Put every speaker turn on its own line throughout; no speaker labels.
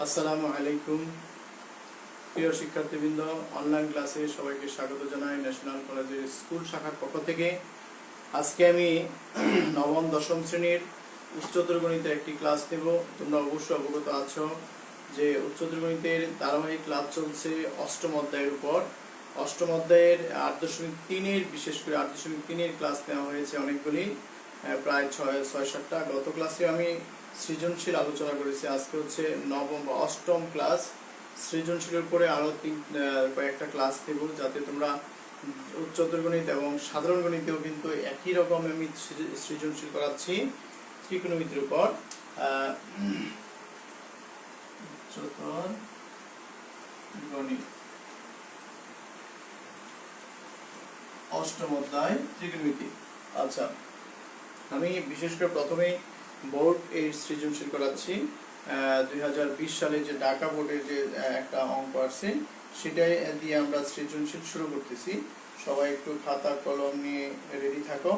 আসসালামু আলাইকুম প্রিয় শিক্ষার্থীবৃন্দ, অনলাইন ক্লাসে সবাইকে স্বাগত জানাই ন্যাশনাল কলেজের স্কুল শাখার পক্ষ থেকে। আজকে আমি নবম দশম শ্রেণীর উচ্চতর গণিতের একটি ক্লাস নেব। তোমরা অবশ্যই অবগত আছো যে উচ্চতর গণিতের ধারাবাহিক ক্লাস চলছে অষ্টম অধ্যায়ের উপর। অষ্টম অধ্যায়ের 8.3-এর বিশেষ করে 8.3-এর ক্লাস নেওয়া হয়েছে অনেকগুলি, প্রায় 6-7টা। গত ক্লাসে আমি সৃজনশীল আলোচনা করেছি। আজকে হচ্ছে নবম বা অষ্টম ক্লাস। সৃজনশীলের উপরে আরও কয়েকটা ক্লাস দেব, যাতে তোমরা উচ্চতর গণিত এবং সাধারণ গণিতেও কিন্তু একই রকম আমি সৃজনশীল করাচ্ছি ত্রিকোণমিতির উপর। উচ্চতর গণিত অষ্টম অধ্যায় ত্রিকোণমিতি। আচ্ছা, আমি বিশেষ করে প্রথমে বোর্ড এই সৃজনশীল করাচ্ছি। 2020 সালে যে ঢাকা বোর্ডের যে একটা অঙ্ক আছে, সেটাই দিয়ে আমরা সৃজনশীল শুরু করতেছি। সবাই একটু খাতা কলম নিয়ে রেডি থাকো।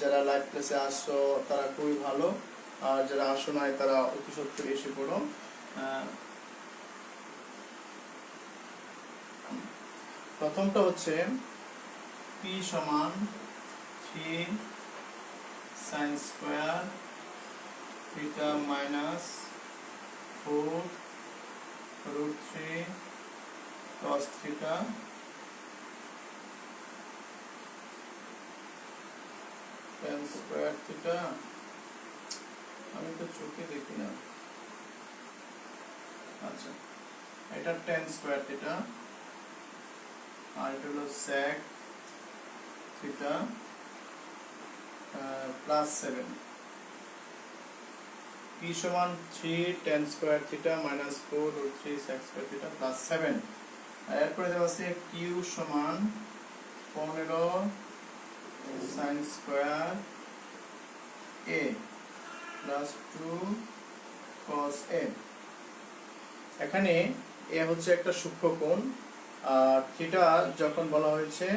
যারা লাইভ ক্লাসে আসছো তারা খুবই ভালো, আর যারা আসো নাই তারা অতি সত্বর এসে পড়ো। প্রথমটা হচ্ছে p সমান 3 sin square theta minus 4 root 3 cos theta tan square theta। আমি তো চোখে দেখি না। আচ্ছা, এটা tan square theta আর এটা হলো sec theta plus 7। p সমান 3 tan square theta minus 4 root 3 sec square theta plus 7। এরপরে দেওয়া আছে q সমান 15 sin square a plus 2 cos a। এখানে a হচ্ছে একটা সূক্ষ্ম কোণ, আর থিটা যখন বলা হয়েছে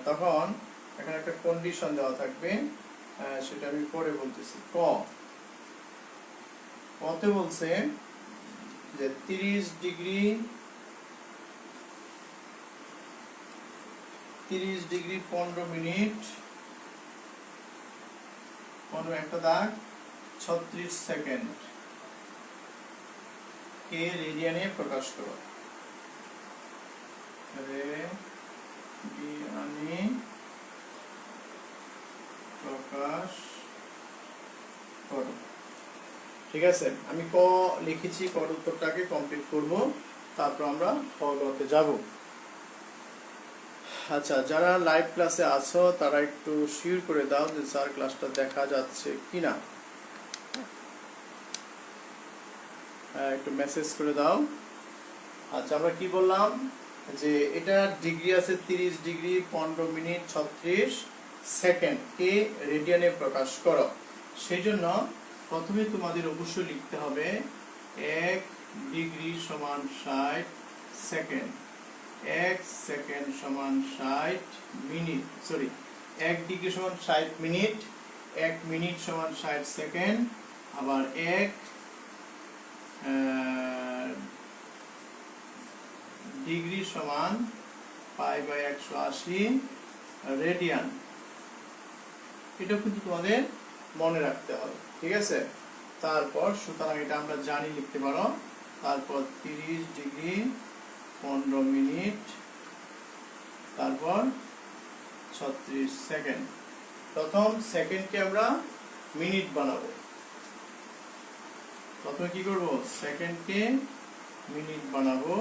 তখন এখানে একটা কন্ডিশন দেওয়া থাকবে, সেটা আমি পরে বলতেছি। কতে বলছে যে 30 ডিগ্রি 15 মিনিট 15 একটা দাগ 36 সেকেন্ড কে রেডিয়ানে প্রকাশ করো। রেডিয়ানে প্রকাশ করো। ঠিক আছে, আমি ক লিখেছি, কর উত্তরটাকে কমপ্লিট করব, তারপর আমরা খ গতে যাব। আচ্ছা, যারা লাইভ ক্লাসে আছো তারা একটু শিওর করে দাও যে স্যার ক্লাসটা দেখা যাচ্ছে কিনা, একটু মেসেজ করে দাও। আচ্ছা, আমরা কি বললাম যে এটা ডিগ্রি আছে 30 ডিগ্রি 15 মিনিট 36 সেকেন্ড কে রেডিয়ানে প্রকাশ করো। সেই জন্য প্রথমে তোমাদের অবশ্যই লিখতে হবে 1 ডিগ্রি সমান 60 সেকেন্ড, 1 সেকেন্ড সমান 60 মিনিট, 1 ডিগ্রি সমান 60 মিনিট, 1 মিনিট সমান 60 সেকেন্ড, আবার 1 ডিগ্রি সমান π/180 রেডিয়ান। এটা কিন্তু তোমাদের মনে রাখতে হবে, ঠিক আছে। তারপর সুতরাং এটা আমরা জানি, লিখতে পারো। তারপর 30 ডিগ্রি 15 মিনিট, তারপর 36 সেকেন্ড। প্রথম সেকেন্ডকে আমরা মিনিট বানাবো। প্রথমে কি করব, সেকেন্ডকে মিনিট বানাবো,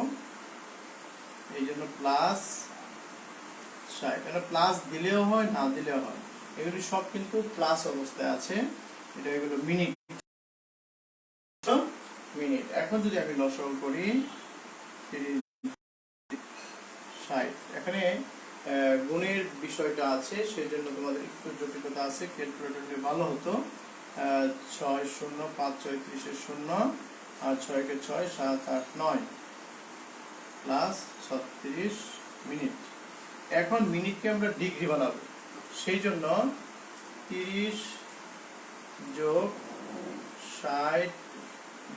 এই জন্য প্লাস 60। এটা প্লাস দিলেও হয়, না দিলেও হয়, এগুলি সব কিন্তু প্লাস অবস্থায় আছে। এটা এগুলো মিনিট। এখন যদি আমি লসাগু করি 60, এখানে গুণের বিষয়টা আছে, সেই জন্য তোমাদের একটু জটিলতা আছে, ক্যালকুলেটর হলে ভালো হতো। 6 0 5 6 30 0 আর 6 কে 6 7 8 9 প্লাস 36 মিনিট। এখন মিনিটকে আমরা ডিগ্রি বানাবো, সেই জন্য 30 যোগ 60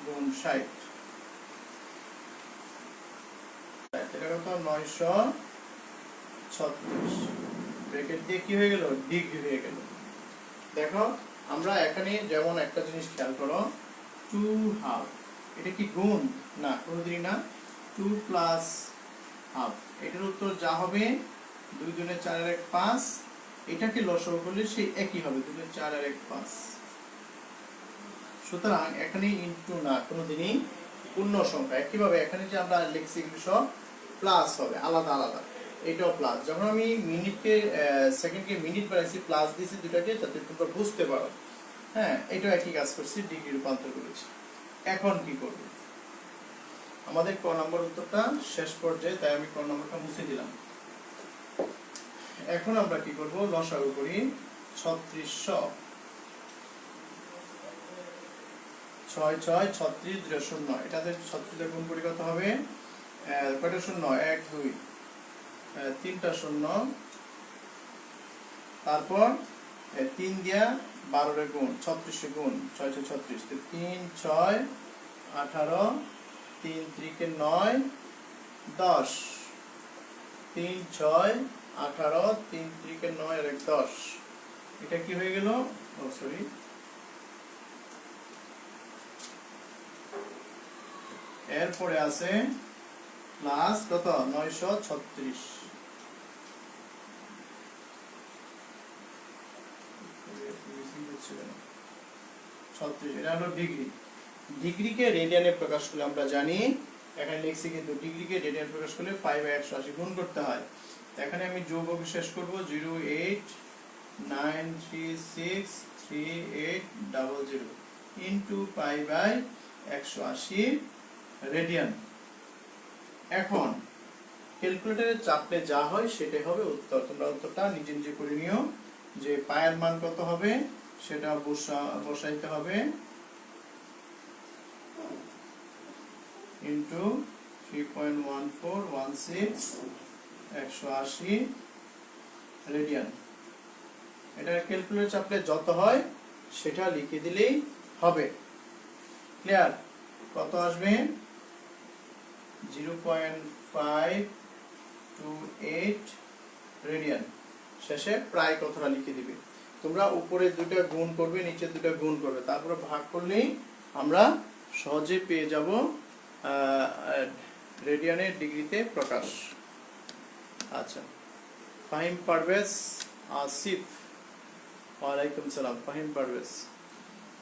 গুণ 60, এটা কত 936, ব্র্যাকেট দিয়ে কি হয়ে গেল ডিগ্রি হয়ে গেল। দেখো আমরা এখানে যেমন একটা জিনিস খেয়াল করো, 2 হাফ, এটা কি গুণ না, কোনোদিনই না। 2 প্লাস হাফ, এটার উত্তর যা হবে 2 দুগুণে 4 আর 1 5, এটাকে লসাগু করলে সেই একই হবে, 2 দুগুণে 4 আর 1 5। সুতরাং এখানে ইনটু না, কোনোদিনই পূর্ণ সংখ্যা। একইভাবে এখানে যে আমরা লিখছি এগুলো সব প্লাস হবে, আলাদা আলাদা। এটাও প্লাস, যখন আমি মিনিটকে সেকেন্ডকে মিনিট বানাইছি প্লাস দিয়েছি দুটাকে, যাতে তোমরা বুঝতে পারো। হ্যাঁ, এটাও একই কাজ করছি, ডিগ্রি রূপান্তর করেছি। এখন কি করব, আমাদের ক নম্বর উত্তরটা শেষ পর্যায়ে, তাই আমি ক নম্বরটা মুছে দিলাম। এখন আমরা কি করব, লসাগু করি। 3600, 6 6 36 0, এটাতে 36 দিয়ে গুণ করি কত হবে, কয়টা শূন্য, 1 2 3টা শূন্য, তারপর 3 দিয়া 12 এর গুণ, 36 গুণ 6 6 36, 3 6 18, 3 3 9 10, 3 6 18, 3 3 9 আর 1 10, এটা কি হয়ে গেল, ও সরি, এরপরে আছে প্লাস কত 936, এটা হলো ডিগ্রি। ডিগ্রিকে রেডিয়ানে প্রকাশ করলে আমরা জানি, এখানে লিখছি কিন্তু ডিগ্রিকে রেডিয়ানে প্রকাশ করলে পাই বাই 180 গুণ করতে হয়। এখানে আমি যোগ শেষ করব, 089363800 ইন্টু পাই বাই 180 রেডিয়ান। এখন ক্যালকুলেটরে চাপলে যা হয় সেটাই হবে উত্তর। তোমরা উত্তরটা নিজে নিজে করে নিও, যে পায়ের মান কত হবে সেটা বসাইতে হবে, ইন্টু 3.1416 180 রেডিয়ান। এটা ক্যালকুলেটর চাপলে যত হয় সেটা লিখে দিলেই হবে। ক্লিয়ার? কত আসবে, 0.528 রেডিয়ান। শেষে প্রায় কথাটা লিখে দিবে। তোমরা উপরে দুটো গুণ করবে, নিচে দুটো গুণ করবে, তারপরে ভাগ করলেই আমরা সহজে পেয়ে যাব রেডিয়ানের ডিগ্রিতে প্রকাশ। আচ্ছা, ফাহিম পারভেজ আসিফ, ওয়ালাইকুম সালাম। ফাহিম পারভেজ,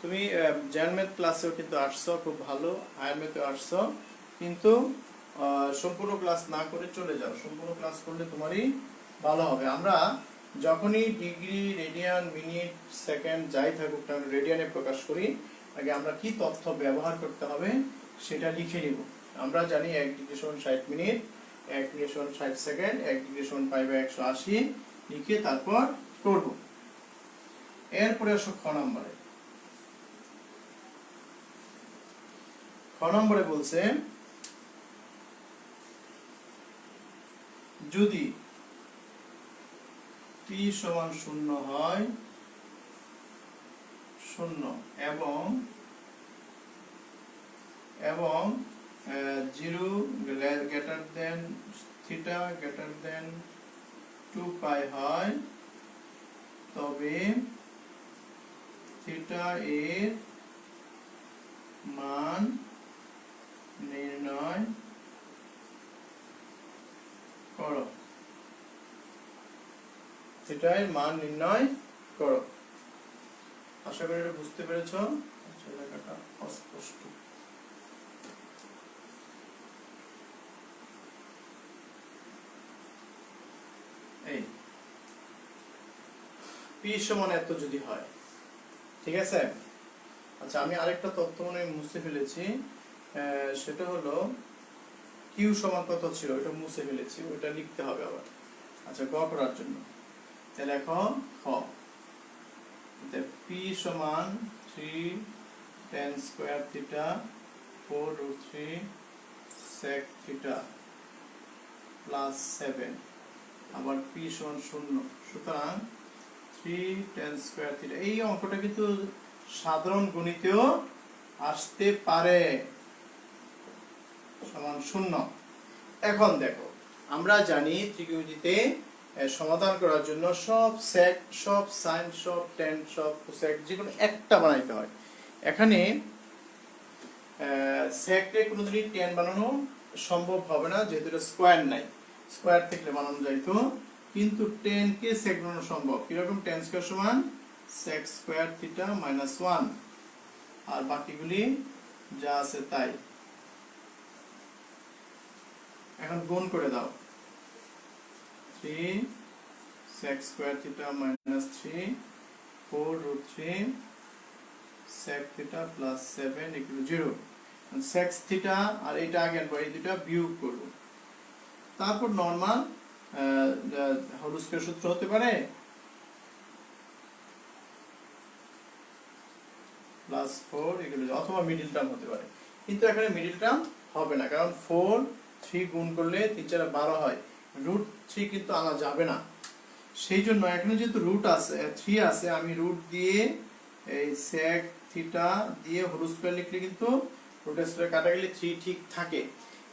তুমি জেনারেল ম্যাথ ক্লাসেও কিন্তু আসছো, খুব ভালো, হায়ার ম্যাথেও আসছো, কিন্তু সম্পূর্ণ ক্লাস না করে চলে যাও। সম্পূর্ণ ক্লাস করলে তোমারই ভালো হবে। আমরা যখনই ডিগ্রি, রেডিয়ান, মিনিট, সেকেন্ড যাই থাকুক না রেডিয়ানে প্রকাশ করি, আগে আমরা কি তথ্য ব্যবহার করতে হবে সেটা লিখে নিব। আমরা জানি 1 ডিগ্রি সমান 60 মিনিট, 1 মিনিট সমান 60 সেকেন্ড, 1 ডিগ্রি সমান পাই বাই 180 লিখে তারপর করব। এরপরে আসো খ নম্বরে। খ নম্বরে বলছে, যদি p সমান 0 হয়, 0 এবং 0 greater than theta greater than 2 pi হয়, তবে থিটা এর মান নির্ণয় করো। থিটা এর মান নির্ণয় করো। আশা করি এটা বুঝতে পেরেছো। লেখাটা অস্পষ্ট। এই p সমান এত যদি হয়, ঠিক আছে। আচ্ছা, আমি আরেকটা তথ্য মনে মুছে ফেলেছি, সেটা হলো q সমান কত ছিল, এটা মুছে ফেলেছি, ওটা লিখতে হবে আবার। আচ্ছা, গ করার জন্য তাহলে লেখো খ, p সমান 3 tan square theta 4 root 3 sec theta plus 7, আবার p সমান 0। সুতরাং 3 tan স্কয়ার থিটা, এই অঙ্কটা কিন্তু সাধারণ গণিতেও আসতে পারে সমান 0। এখন দেখো আমরা জানি ত্রিকোণমিতিতে সমাধান করার জন্য সব সেক, সব সাইন, সব টেন, সব কোসেক যেকোনো একটা বানাইতে হয়। এখানে সেককে কোনোদিনই টেন বানানো সম্ভব হবে না, যেহেতু এটা স্কোয়ার নাই। স্কোয়ার থাকলে বানানো যাইতো, কিন্তু টেন কে সেক বানানো সম্ভব। কিরকম? টেন স্কোয়ার সমান সেক স্কোয়ার থিটা মাইনাস 1, আর বাকিগুলি যা আছে তাই। এখন গুণ করে দাও, 3 sec square theta minus 3 4 root 3 sec theta plus 7 equal to 0। sec theta আর এটা আগে আনবো, এই দুটো বিয়োগ করব। তারপর নরমাল হোল স্কয়ার সূত্র হতে পারে প্লাস 4 equal to 0, অথবা মিডল টার্ম হতে পারে। কিন্তু এখানে মিডল টার্ম হবে না, কারণ 4 3 গুণ করলে 3 4 12 হয়, রুট 3 কিন্তু আনা যাবে না। সেই জন্য এখানে যেহেতু রুট আছে 3 আছে, আমি রুট দিয়ে এই sec থিটা দিয়ে হোল স্কয়ার লিখলে কিন্তু রুট স্কয়ার কাটা গেলে 3 ঠিক থাকে।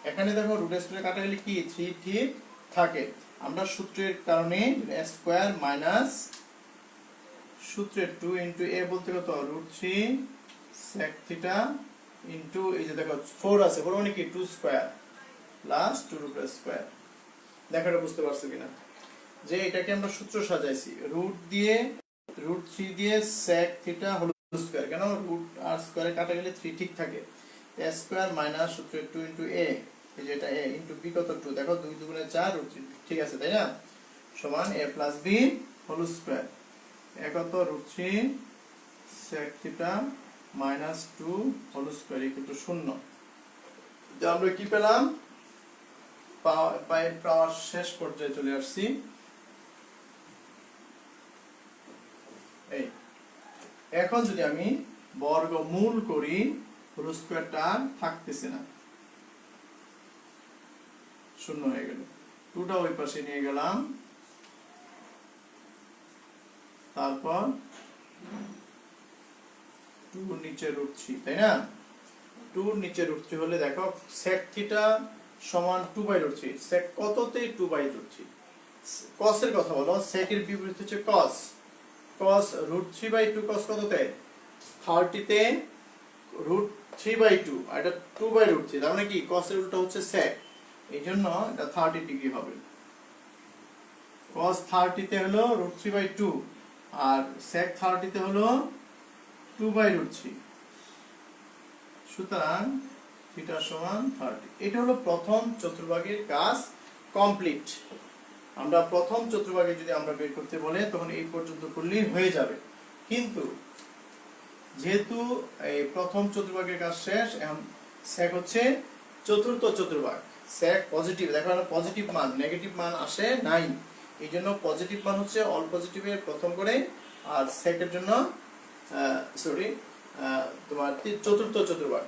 এখানে দেখো রুট স্কয়ার কাটা গেলে কি 3 ঠিক থাকে। আমরা সূত্রের কারণে স্কয়ার মাইনাস সূত্রের 2 ইনটু a বলতে কত রুট 3 sec থিটা ইনটু এই যে দেখো 4 আছে, 4 মানে কি 2 স্কয়ার প্লাস 2 রুট স্কয়ার। দেখো এটা বুঝতে পারছো কিনা যে এটাকে আমরা সূত্র সাজাইছি রুট দিয়ে, রুট 3 দিয়ে sec থিটা হোল স্কয়ার, কেন রুট আর স্কয়ারে কাটা গেলে 3 ঠিক থাকে। a স্কয়ার মাইনাস সূত্রের 2 ইনটু a, এই যে এটা a ইনটু b কত 2, দেখো 2 2 4 রুট 3 ঠিক আছে তাই না, সমান a plus b whole square. a কত root 3 sec theta minus 2 whole square equal to 0। তো আমরা কি পেলাম? পাওয়ার শেষ পর্যায়ে চলে আসছি। এই এখন যদি আমি বর্গমূল করি, হোল স্কয়ারটা থাকতেছে না, 0 হয়ে গেল। 2টা ওই পাশে নিয়ে গেলাম, তারপর 2 নিচে রুট 3, তাই না? 2 নিচে রুট 3 হলে দেখো sec থিটা সমান 2 বাই রুট 3। sec কততে 2 বাই রুট 3? cos এর কথা বলো, sec এর বিপরীত হচ্ছে cos। cos root 3 by 2 cos কততে 30 তে রুট 3 বাই 2, আর এটা 2 বাই রুট 3, তার মানে কি cos এর উল্টা হচ্ছে sec, এইজন্য এটা 30 ডিগ্রি হবে। cos 30 তে হলো রুট 3 বাই 2, আর sec 30 তে হলো 2 বাই রুট 3। সুতরাং থিটা সমান 30। এটা হলো প্রথম চতুর্ভাগের কাজ কমপ্লিট। আমরা প্রথম চতুর্ভাগে যদি আমরা বের করতে বলে তখন এই পর্যন্ত করলেই হয়ে যাবে, কিন্তু যেহেতু এই প্রথম চতুর্ভাগের কাজ শেষ, এখন sec হচ্ছে চতুর্থ চতুর্ভাগ। sec পজিটিভ, দেখো পজিটিভ মান, নেগেটিভ মান আসে নাই, এই জন্য পজিটিভ মান হচ্ছে অল পজিটিভের প্রথম করে, আর sec এর জন্য তোমার চতুর্থ চতুর্ভাগ,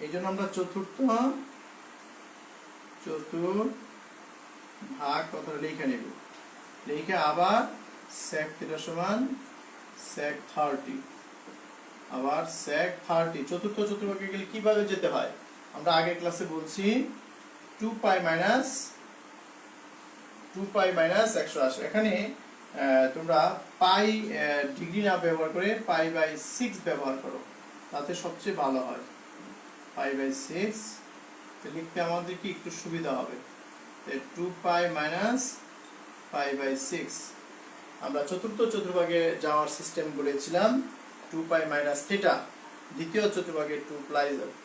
এই জন্য আমরা চতুর্থ চতুর্ভাগ কথাটা লিখে নেব। লিখে আবার sec থিটা সমান sec 30, আবার sec 30। চতুর্থ চতুর্ভাগে গেলে কিভাবে যেতে হয় আমরা আগের ক্লাসে বলছি, 2 পাই মাইনাস 180। এখানে তোমরা পাই ডিগ্রি না ব্যবহার করে পাই বাই 6 ব্যবহার করো, তাতে সবচেয়ে ভালো হয়। পাই বাই 6 লিখতে আমাদের কি একটু সুবিধা হবে। 2 পাই মাইনাস পাই বাই 6 আমরা চতুর্থ চতুর্ভাগে যাওয়ার সিস্টেম বলেছিলাম 2 পাই মাইনাস থিটা, দ্বিতীয় চতুর্ভাগে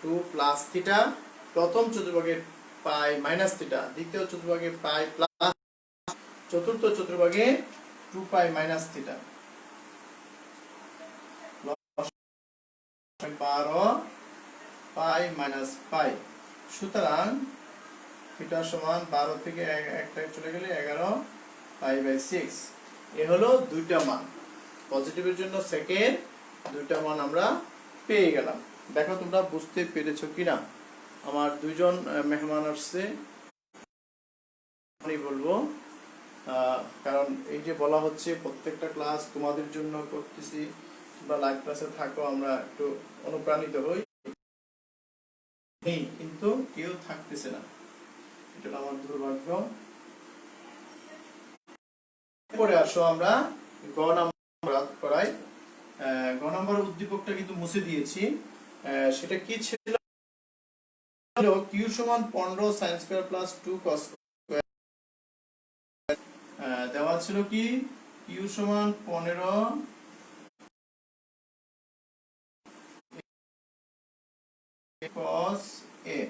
2 প্লাস থিটা, প্রথম চতুর্ভাগে পাই মাইনাস থিটা, দ্বিতীয় চতুর্ভাগে পাই প্লাস, চতুর্থ চতুর্ভাগে 2 পাই মাইনাস থিটা। 12 পাই মাইনাস পাই, সুতরাং থিটা সমান 12 থেকে একটা চলে গেলে 11 পাই বাই 6। এ হলো দুইটা মান, পজিটিভের জন্য সেকেন্ড দুইটা মান আমরা পেয়ে গেলাম। দেখো তোমরা বুঝতে পেরেছো কিনা। আমার দুইজন মেহমান আসছে, আমি বলবো, কারণ এই যে বলা হচ্ছে প্রত্যেকটা ক্লাস তোমাদের জন্য করতেছি, তোমরা লাইভ ক্লাসে থাকো, আমরা একটু অনুপ্রাণিত হই, কিন্তু কেউ থাকতেছে না, এটা আমার দুর্ভাগ্য। পরে আসো আমরা গ নাম্বার করাই। গ নাম্বার উদ্দীপকটা কিন্তু মুছে দিয়েছি। সেটা কি ছিল? কিউ সমান 15 sin square plus 2 cos square. দেওয়া ছিল কি কিউ সমান 15 cos a,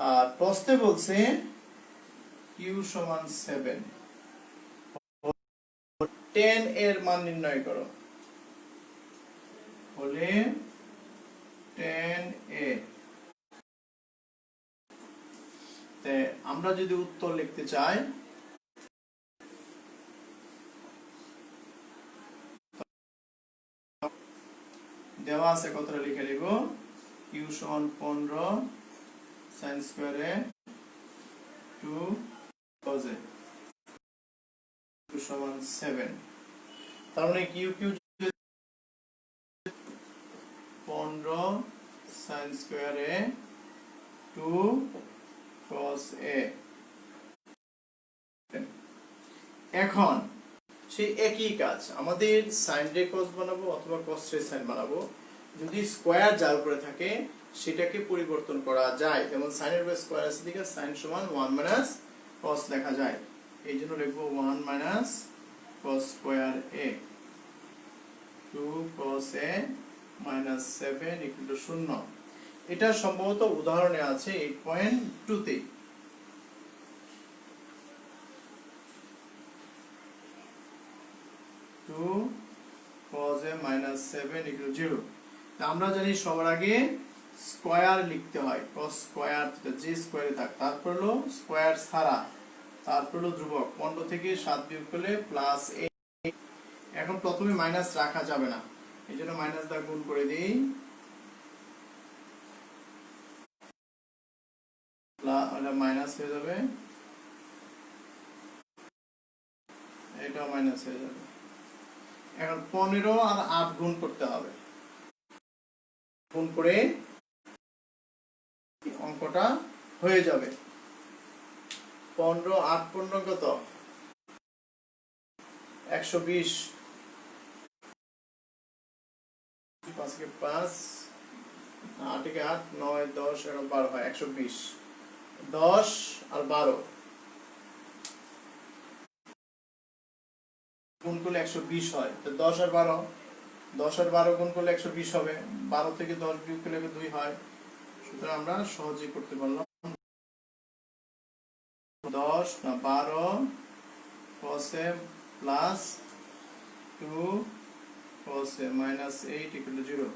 আর প্রশ্নে বলছে কিউ সমান 7, 10 এর মান নির্ণয় করো। বলে 10a, আমরা যদি উত্তর লিখতে চাই দেওয়া আছে, কতটা লিখে লিখব, কিউ সমান 15 sin স্কয়ারে 2 cos a সমান 7। তার মানে কিউ কিউ 15 sin স্কয়ারে 2 cos a। এখন সেই একই কাজ, আমাদের sin রে cos বানাবো অথবা cos রে sin বানাবো। যদি স্কয়ার জাল করে থাকে সেটাকে পরিবর্তন করা যায়, যেমন sin এর স্কয়ার আছে দিকে sin সমান 1 minus cos লেখা যায়। এই জন্য লিখবো 1 minus cos square a, 2 cos a minus 7 equal to 0। এটা সম্ভবত উদাহরণে আছে 8.2 তে। cos a minus 7 equal to 0। আমরা জানি সবার আগে স্কয়ার লিখতে হয়, cos স্কয়ার যে স্কয়ারে থাক, তারপর হলো স্কয়ার ছাড়া, তারপর হলো ধ্রুবক, 15 থেকে 7 বিয়োগ করলে প্লাস a। এখন প্রথমে মাইনাস রাখা যাবে না, এইজন্য মাইনাস দা গুণ করে দেই, মাইনাস হয়ে যাবে, এটাও মাইনাস হয়ে যাবে। এখন 15 আর 8 গুণ করতে হবে, গুণ করে অঙ্কটা হয়ে যাবে। 15 8 15 কত, 120, 5 কে 5, 8 কে 8, 9 10 11 12 হয় 120, 10 আর 12 গুণ করলে 120 হয়। তো 10 আর 12, 10 আর 12 গুণ করলে 120 হবে, 12 থেকে 10 বিয়োগ করলে 2 হয়। সুতরাং আমরা সহজেই করতে পারলাম, 10 না 12 cos a plus 2 cos a minus 8 equal to 0।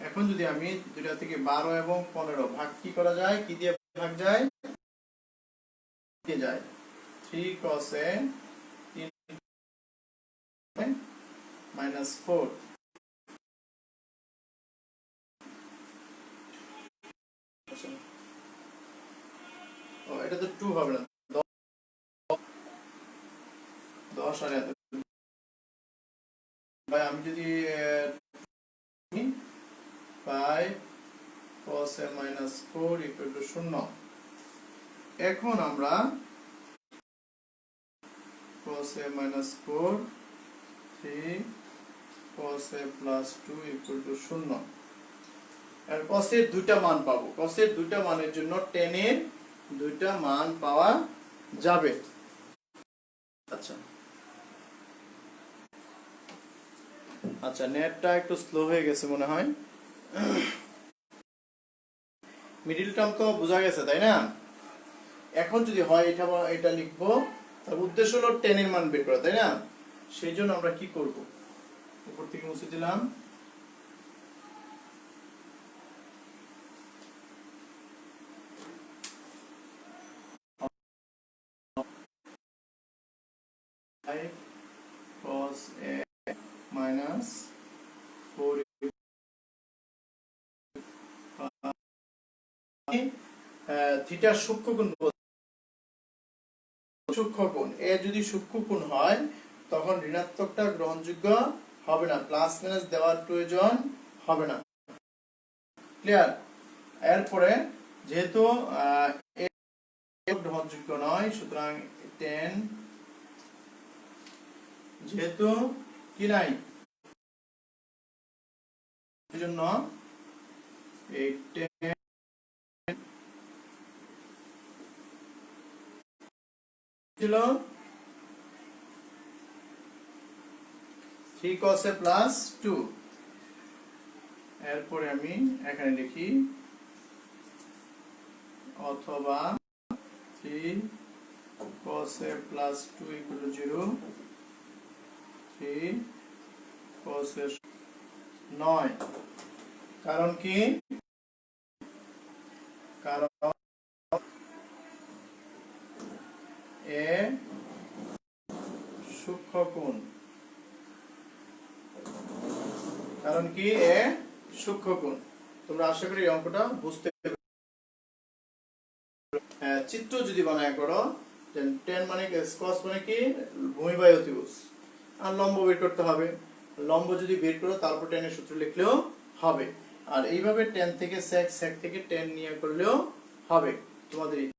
এখন যদি আমি দুইটা থেকে 12 এবং 15 ভাগ কি করা যায়, কি দিয়ে ভাগ যায়, দিয়ে যায় 3 cos a minus 4। ও এটা তো 2 হবে না, 10 আর এত ভাই, আমি যদি 5 cos a minus 4 equal to 0। এখন আমরা cos a minus 4 3 cos a plus 2 equal to 0। R cos এর দুইটা মান পাবো, cos এর দুইটা মানের জন্য tan এর দুইটা মান পাওয়া যাবে। আচ্ছা আচ্ছা, নেটটা একটু স্লো হয়ে গেছে মনে হয়। মিডল টার্ম তো বোঝা গেছে তাই না? এখন যদি হয় এটা এটা লিখবো, তার উদ্দেশ্য হলো tan এর মান বের করা, তাই না? সেই জন্য আমরা কি করব, উপর থেকে মুছে দিলাম, cos a minus 4 থিটা সূক্ষ্মকোণ, সূক্ষ্মকোণ এ যদি সূক্ষ্মকোণ হয় তখন ঋণাত্মকটা গ্রহণযোগ্য হবে না, প্লাস মাইনাস দেওয়ার প্রয়োজন হবে না। ক্লিয়ার? এরপরে যেহেতু গ্রহণযোগ্য নয়, সুতরাং 10 যেহেতু কি নাই, এজন্য এই 10 ছিল 3 cos a প্লাস 2। এরপরে আমি এখানে লিখি অথবা 3 cos a plus 2 equal to 0, 3 cos a 9। কারণ কি? কারণ এ সূক্ষ্ম কোণ। কারণ কি? এ সূক্ষ্ম কোণ। তোমরা আশা করি এই অঙ্কটা বুঝতে পারবে। চিত্র যদি বানায় করো, 10 মানে cos মানে কি? ভূমি বাই অতিভুজ। আর লম্ব বের করতে হবে। লম্ব যদি বের করো তারপর tan এর সূত্র লিখলেও হবে। আর এইভাবে tan থেকে sec, sec থেকে tan নিয়ে করলেও হবে তোমাদের